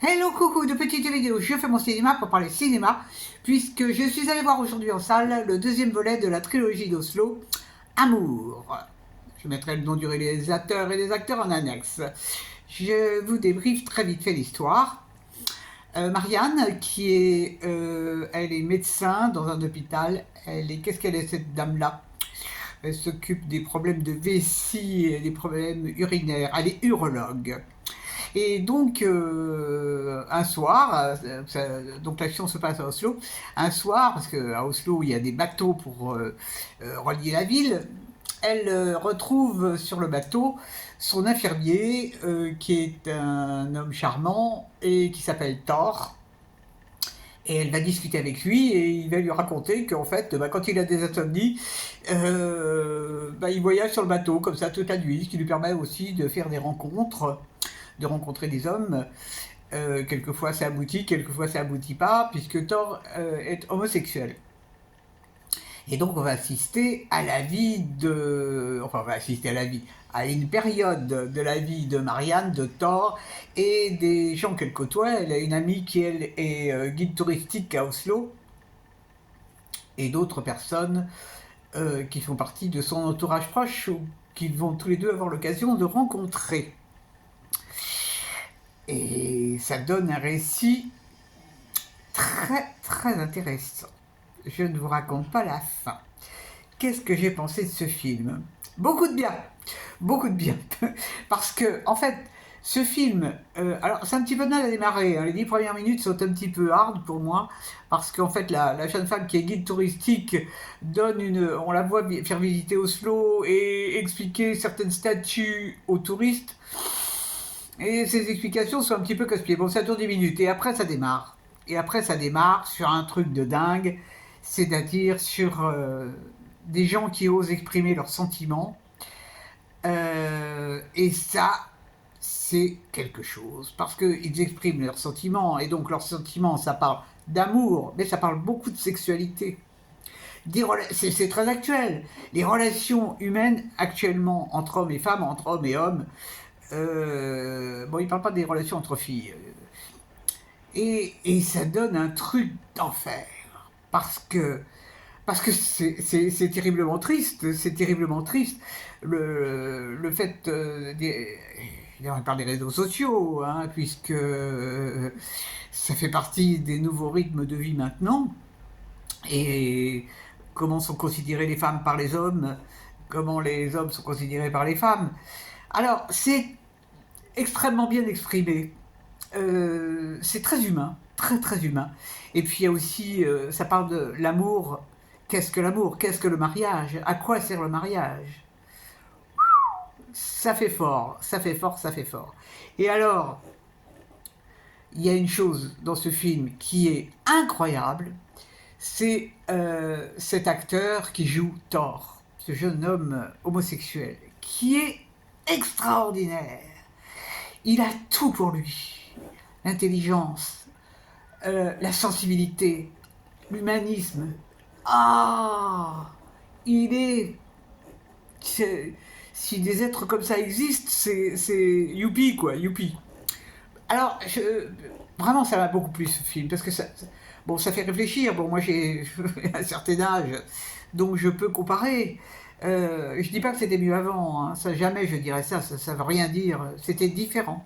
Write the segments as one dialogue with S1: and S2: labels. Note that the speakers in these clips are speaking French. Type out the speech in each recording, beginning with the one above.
S1: Hello coucou, de petites vidéos, je fais mon cinéma pour parler cinéma, puisque je suis allé voir aujourd'hui en salle le deuxième volet de la trilogie d'Oslo, Amour. Je mettrai le nom du réalisateur et des acteurs en annexe. Je vous débriefe très vite fait l'histoire. Marianne, elle est médecin dans un hôpital. Qu'est-ce qu'elle est cette dame-là? Elle s'occupe des problèmes de vessie et des problèmes urinaires. Elle est urologue. Et donc, un soir, donc l'action se passe à Oslo, un soir, parce qu'à Oslo, il y a des bateaux pour relier la ville, elle retrouve sur le bateau son infirmier, qui est un homme charmant et qui s'appelle Thor. Et elle va discuter avec lui et il va lui raconter qu'en fait, quand il a des insomnies, il voyage sur le bateau comme ça toute la nuit, ce qui lui permet aussi de faire des rencontres, de rencontrer des hommes. Quelquefois ça aboutit, quelquefois ça aboutit pas, puisque Thor est homosexuel. Et donc on va assister à la vie de... Enfin on va assister à la vie, à une période de la vie de Marianne, de Thor, et des gens qu'elle côtoie. Elle a une amie qui, elle, est guide touristique à Oslo, et d'autres personnes qui font partie de son entourage proche, ou qu'ils vont tous les deux avoir l'occasion de rencontrer. Et ça donne un récit très intéressant. Je ne vous raconte pas la fin. Qu'est-ce que j'ai pensé de ce film? Beaucoup de bien, beaucoup de bien. Parce que, en fait, ce film, alors c'est un petit peu de mal à démarrer, hein. Les 10 premières minutes sont un petit peu hard pour moi, parce qu'en fait la jeune femme qui est guide touristique on la voit faire visiter Oslo et expliquer certaines statues aux touristes, et ces explications sont un petit peu casse-pieds. Bon, ça dure 10 minutes, et après ça démarre. Et après ça démarre sur un truc de dingue, c'est-à-dire sur des gens qui osent exprimer leurs sentiments. Et ça, c'est quelque chose. Parce qu'ils expriment leurs sentiments, et donc leurs sentiments, ça parle d'amour, mais ça parle beaucoup de sexualité. C'est très actuel. Les relations humaines actuellement entre hommes et femmes, entre hommes et hommes, bon, il ne parle pas des relations entre filles. Et ça donne un truc d'enfer. Parce que c'est terriblement triste, c'est terriblement triste. Le fait on parle des réseaux sociaux, hein, puisque ça fait partie des nouveaux rythmes de vie maintenant. Et comment sont considérées les femmes par les hommes, comment les hommes sont considérés par les femmes. Alors, c'est extrêmement bien exprimé. C'est très humain, très humain. Et puis il y a aussi, ça parle de l'amour. Qu'est-ce que l'amour? Qu'est-ce que le mariage? À quoi sert le mariage? Ça fait fort, ça fait fort, ça fait fort. Et alors, il y a une chose dans ce film qui est incroyable, c'est cet acteur qui joue Thor, ce jeune homme homosexuel, qui est extraordinaire. Il a tout pour lui. L'intelligence, la sensibilité, l'humanisme. Ah, il est... Si des êtres comme ça existent, c'est youpi quoi, youpi. Alors, vraiment, ça m'a beaucoup plu ce film, parce que bon, ça fait réfléchir. Bon, moi j'ai un certain âge, donc je peux comparer. Je dis pas que c'était mieux avant, hein. Ça, jamais je dirais ça, ça veut rien dire. C'était différent.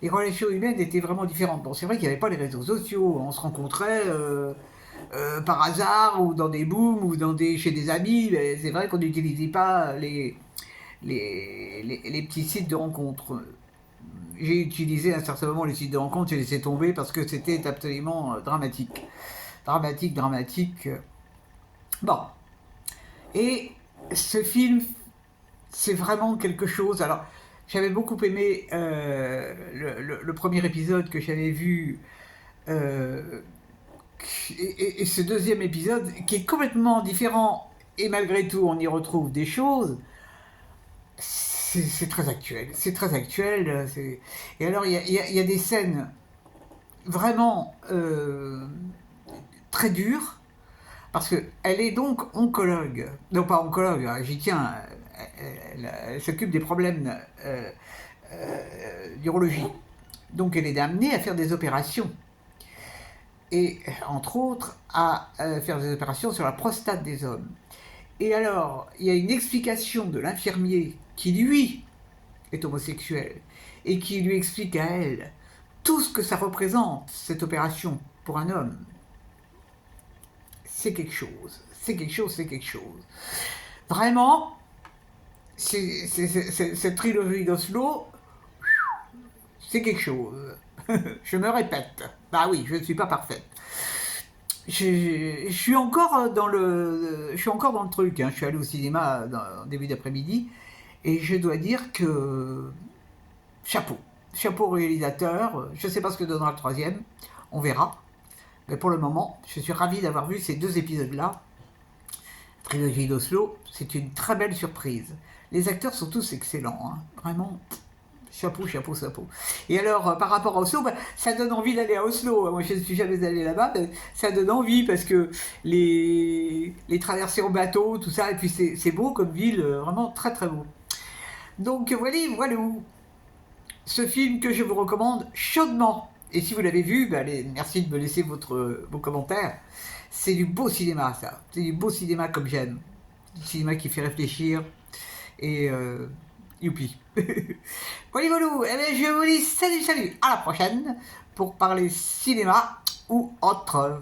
S1: Les relations humaines étaient vraiment différentes. Bon, c'est vrai qu'il n'y avait pas les réseaux sociaux, on se rencontrait par hasard, ou dans des booms, ou chez des amis. C'est vrai qu'on n'utilisait pas les petits sites de rencontres. J'ai utilisé à un certain moment les sites de rencontres, j'ai laissé tomber parce que c'était absolument dramatique. Dramatique. Bon. Et ce film, c'est vraiment quelque chose. Alors, j'avais beaucoup aimé le premier épisode que j'avais vu, euh, et ce deuxième épisode qui est complètement différent, et malgré tout on y retrouve des choses. C'est très actuel, c'est très actuel. Et alors il y a des scènes vraiment très dures, parce qu'elle est donc oncologue, non pas oncologue, hein, j'y tiens, elle s'occupe des problèmes d'urologie. Donc elle est amenée à faire des opérations. Et entre autres à faire des opérations sur la prostate des hommes. Et alors, il y a une explication de l'infirmier qui, lui, est homosexuel, et qui lui explique à elle tout ce que ça représente, cette opération, pour un homme. C'est quelque chose. C'est quelque chose, c'est quelque chose. Vraiment, cette trilogie d'Oslo, c'est quelque chose. Je me répète. Bah oui, je ne suis pas parfaite. Je suis encore dans le truc. Hein. Je suis allé au cinéma en début d'après-midi et je dois dire que chapeau. Chapeau au réalisateur. Je ne sais pas ce que donnera le troisième. On verra. Mais pour le moment, je suis ravi d'avoir vu ces 2 épisodes-là. Trilogie d'Oslo, c'est une très belle surprise. Les acteurs sont tous excellents. Hein. Vraiment. Chapeau, chapeau, chapeau. Et alors, par rapport à Oslo, bah, ça donne envie d'aller à Oslo. Moi, je ne suis jamais allé là-bas, mais ça donne envie parce que les traversées en bateau, tout ça, et puis c'est beau comme ville, vraiment très très beau. Donc voilà ce film que je vous recommande chaudement. Et si vous l'avez vu, bah, merci de me laisser vos commentaires. C'est du beau cinéma, ça. C'est du beau cinéma comme j'aime. Du cinéma qui fait réfléchir. Et youpi. Voilà, eh bien, je vous dis salut, salut, à la prochaine pour parler cinéma ou autre.